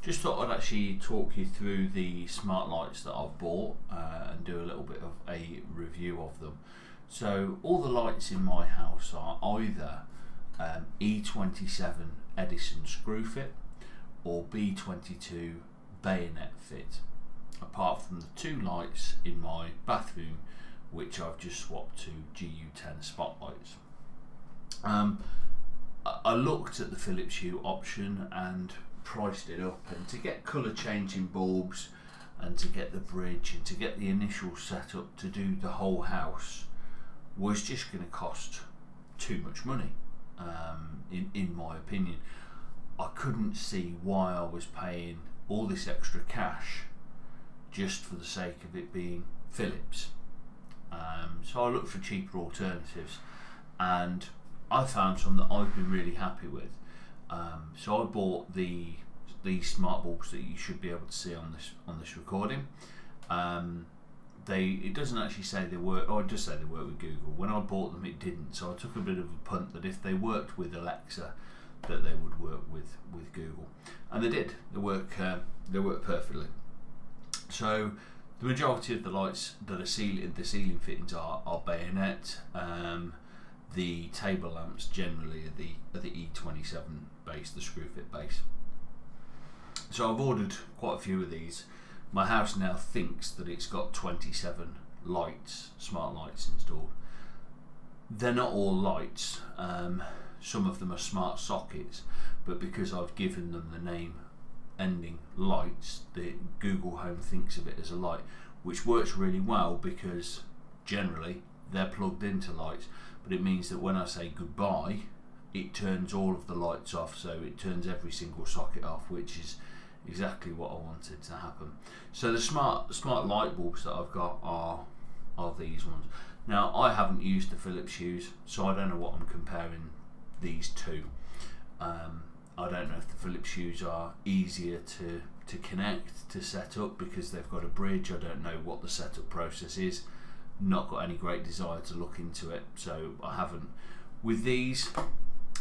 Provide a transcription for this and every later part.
Just thought I'd actually talk you through the smart lights that I've bought and do a little bit of a review of them. So all the lights in my house are either E27 Edison screw fit or B22 bayonet fit, apart from the two lights in my bathroom which I've just swapped to GU10 spotlights. I looked at the Philips Hue option and priced it up, and to get colour changing bulbs and to get the bridge and to get the initial setup to do the whole house was just going to cost too much money, in my opinion. I couldn't see why I was paying all this extra cash just for the sake of it being Philips. So I looked for cheaper alternatives and I found some that I've been really happy with. So I bought these smart bulbs that you should be able to see on this recording. It doesn't actually say they work. Oh, it does say they work with Google. When I bought them, it didn't. So I took a bit of a punt that if they worked with Alexa, that they would work with Google, and they did. They work perfectly. So the majority of the lights that are the ceiling fittings are bayonet. The table lamps generally are the E27 base, the screw fit base. So I've ordered quite a few of these. My house now thinks that it's got 27 lights, smart lights installed. They're not all lights. Some of them are smart sockets, but because I've given them the name ending lights, the Google Home thinks of it as a light, which works really well because generally they're plugged into lights, but it means that when I say goodbye, it turns all of the lights off, so it turns every single socket off, which is exactly what I wanted to happen. So the smart light bulbs that I've got are these ones. Now I haven't used the Philips Hues, so I don't know what I'm comparing these two. I don't know if the Philips Hues are easier to connect, to set up because they've got a bridge. I don't know what the setup process is. Not got any great desire to look into it, so I haven't. With these,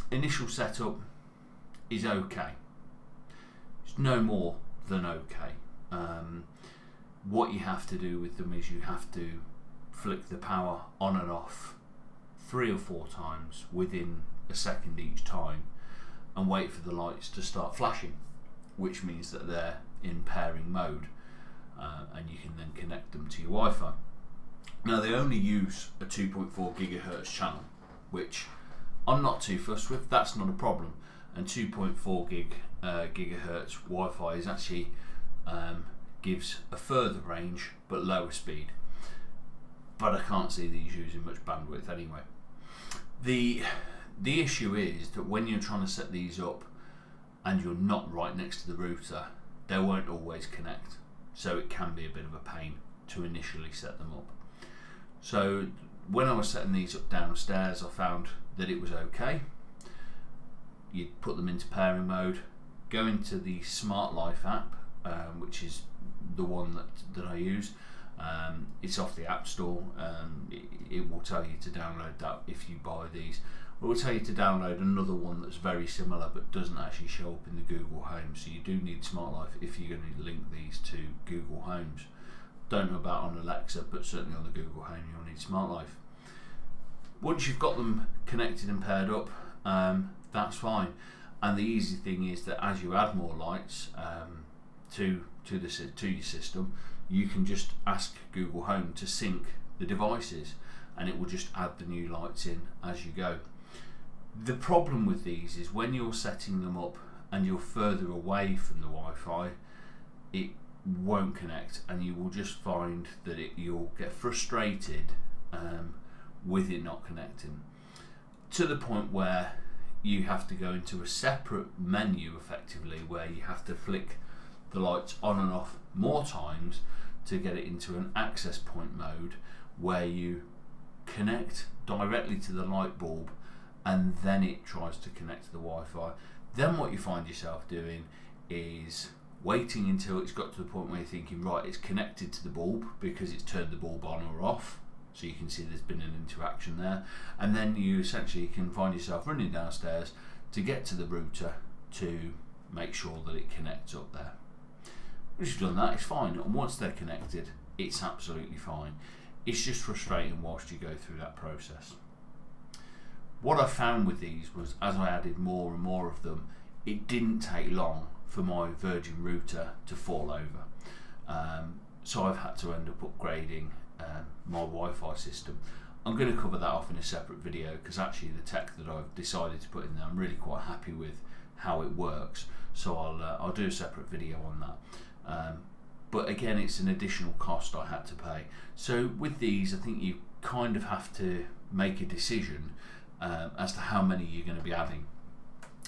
initial setup is okay. It's no more than okay. What you have to do with them is you have to flick the power on and off 3 or 4 times within a second each time and wait for the lights to start flashing, which means that they're in pairing mode, and you can then connect them to your Wi-Fi. Now they only use a 2.4 gigahertz channel, which I'm not too fussed with. That's not a problem, and 2.4 gigahertz Wi-Fi is actually gives a further range but lower speed. But I can't see these using much bandwidth anyway. The issue is that when you're trying to set these up and you're not right next to the router, they won't always connect. So it can be a bit of a pain to initially set them up. So when I was setting these up downstairs, I found that it was okay. You put them into pairing mode, go into the Smart Life app, which is the one that I use. It's off the App Store. It will tell you to download that if you buy these. It will tell you to download another one that's very similar but doesn't actually show up in the Google Home. So you do need Smart Life if you're going to link these to Google Homes. Don't know about on Alexa, but certainly on the Google Home you'll need Smart Life. Once you've got them connected and paired up, that's fine. And the easy thing is that as you add more lights to your system, you can just ask Google Home to sync the devices and it will just add the new lights in as you go. The problem with these is when you're setting them up and you're further away from the Wi-Fi, it won't connect, and you will just find that you'll get frustrated with it not connecting, to the point where you have to go into a separate menu effectively where you have to flick the lights on and off more times to get it into an access point mode where you connect directly to the light bulb and then it tries to connect to the Wi-Fi. Then what you find yourself doing is waiting until it's got to the point where you're thinking, right, it's connected to the bulb because it's turned the bulb on or off, so you can see there's been an interaction there, and then you essentially can find yourself running downstairs to get to the router to make sure that it connects up there. Once you've done that, it's fine, and once they're connected, it's absolutely fine. It's just frustrating whilst you go through that process. What I found with these was, as I added more and more of them, it didn't take long for my Virgin router to fall over. So I've had to end up upgrading my Wi-Fi system. I'm going to cover that off in a separate video, because actually the tech that I've decided to put in there, I'm really quite happy with how it works. So I'll do a separate video on that. But again, it's an additional cost I had to pay. So with these, I think you kind of have to make a decision as to how many you're going to be adding.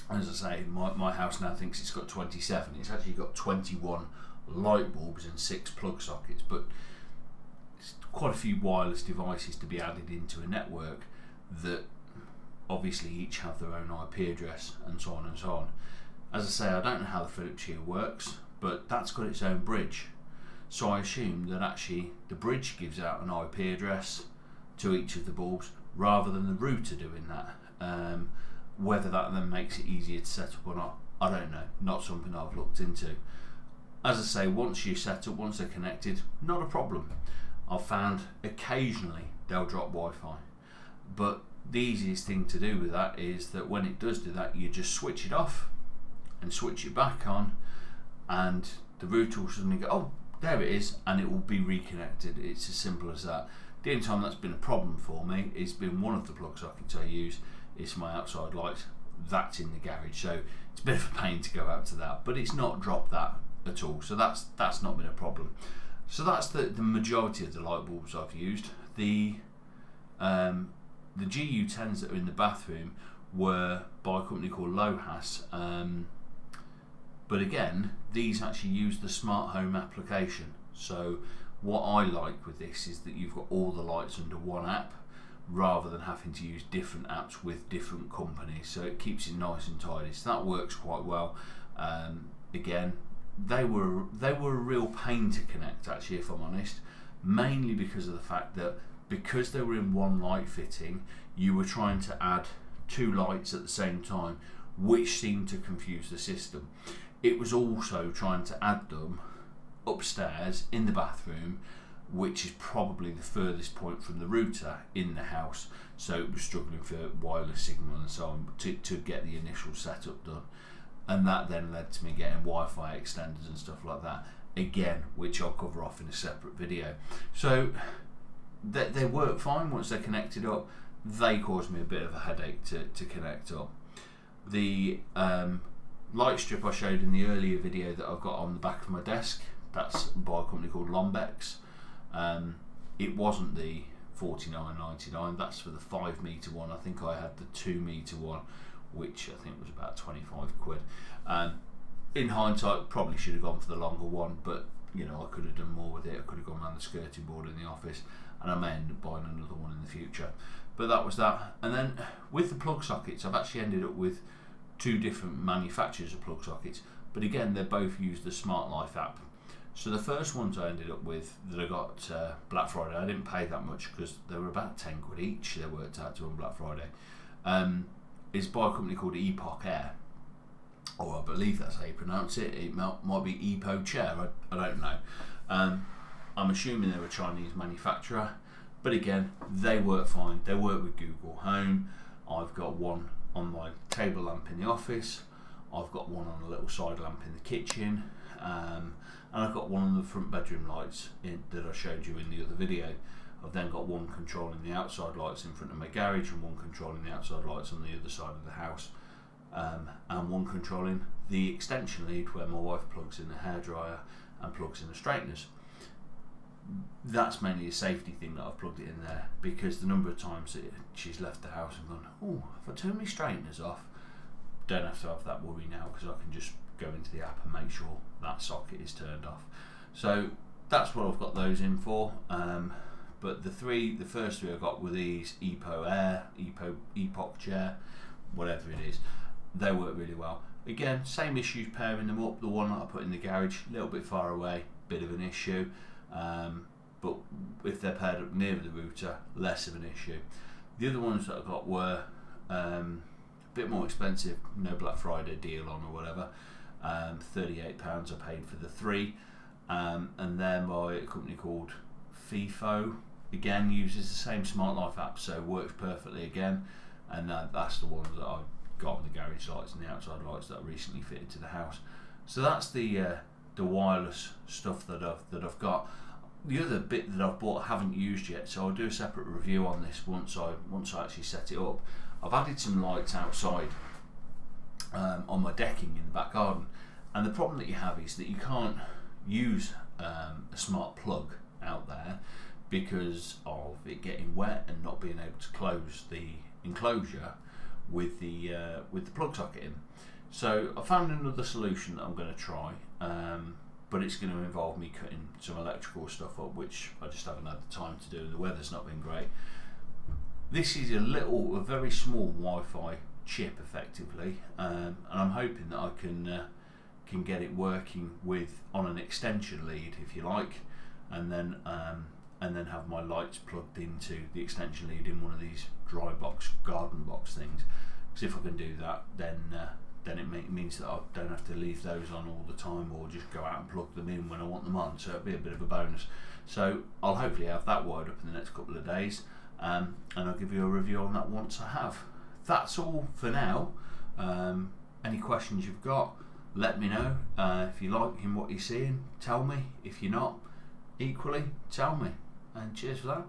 As I say, my house now thinks it's got 27. It's actually got 21 light bulbs and 6 plug sockets, but it's quite a few wireless devices to be added into a network that obviously each have their own IP address and so on and so on. As I say, I don't know how the Philips Hue works, but that's got its own bridge. So I assume that actually the bridge gives out an IP address to each of the bulbs rather than the router doing that. Whether that then makes it easier to set up or not, I don't know. Not something I've looked into. As I say, once you set up, once they're connected, not a problem. I've found occasionally they'll drop Wi-Fi, but the easiest thing to do with that is that when it does do that, you just switch it off and switch it back on, and the router will suddenly go, oh, there it is, and it will be reconnected. It's as simple as that. The only time that's been a problem for me has been one of the plug sockets I use. It's my outside light. That's in the garage, so it's a bit of a pain to go out to that, but it's not dropped that at all, so that's not been a problem. So that's the majority of the light bulbs I've used. The GU10s that are in the bathroom were by a company called Lohas, but again, these actually use the smart home application. So what I like with this is that you've got all the lights under one app, rather than having to use different apps with different companies, so it keeps it nice and tidy. So that works quite well. Again, they were a real pain to connect, actually, if I'm honest, mainly because of the fact that because they were in one light fitting, you were trying to add 2 lights at the same time, which seemed to confuse the system. It was also trying to add them upstairs in the bathroom, which is probably the furthest point from the router in the house, so it was struggling for wireless signal and so on to get the initial setup done, and that then led to me getting Wi-Fi extenders and stuff like that, again, which I'll cover off in a separate video. So they work fine once they're connected up. They cause me a bit of a headache to connect up. The light strip I showed in the earlier video that I've got on the back of my desk, that's by a company called Lombex. It wasn't the $49.99, that's for the 5 metre one. I think I had the 2 metre one, which I think was about 25 quid. In hindsight, probably should have gone for the longer one, but you know, I could have done more with it. I could have gone around the skirting board in the office, and I may end up buying another one in the future. But that was that. And then with the plug sockets, I've actually ended up with 2 different manufacturers of plug sockets, but again, they both use the Smart Life app. So the first ones I ended up with that I got Black Friday, I didn't pay that much because they were about 10 quid each. They worked out to on Black Friday. Is by a company called Epoch Air, or I believe that's how you pronounce it. It might be Epo Chair. I don't know. I'm assuming they're a Chinese manufacturer, but again, they work fine. They work with Google Home. I've got one on my table lamp in the office. I've got one on a little side lamp in the kitchen. And I've got one on the front bedroom lights that I showed you in the other video. I've then got one controlling the outside lights in front of my garage, and one controlling the outside lights on the other side of the house, and one controlling the extension lead where my wife plugs in the hairdryer and plugs in the straighteners. That's mainly a safety thing that I've plugged it in there, because the number of times that she's left the house and gone, oh, if I turn my straighteners off, don't have to have that worry now, because I can just go into the app and make sure that socket is turned off. So that's what I've got those in for. But the first three I got were these Epo Air, Epoch Chair, whatever it is. They work really well. Again, same issues pairing them up. The one that I put in the garage, a little bit far away, bit of an issue. But if they're paired up near the router, less of an issue. The other ones that I got were a bit more expensive, no Black Friday deal on or whatever. £38 I paid for the 3, and they're by a company called FIFO. Again, uses the same Smart Life app, so works perfectly again, and that's the ones that I got on the garage lights and the outside lights that I recently fitted to the house. So that's the wireless stuff that I've got. The other bit that I've bought I haven't used yet, so I'll do a separate review on this once I actually set it up. I've added some lights outside on my decking in the back garden, and the problem that you have is that you can't use a smart plug out there because of it getting wet and not being able to close the enclosure with the plug socket in. So I found another solution that I'm going to try, but it's going to involve me cutting some electrical stuff up, which I just haven't had the time to do. The weather's not been great. This is a very small Wi-Fi chip, effectively, and I'm hoping that I can get it working on an extension lead, if you like, and then have my lights plugged into the extension lead in one of these dry box, garden box things. Because if I can do that, then it means that I don't have to leave those on all the time, or just go out and plug them in when I want them on. So it'll be a bit of a bonus. So I'll hopefully have that wired up in the next couple of days, and I'll give you a review on that once I have. That's all for now. Any questions you've got, let me know. If you like what you're seeing, tell me. If you're not, equally tell me. And cheers for that.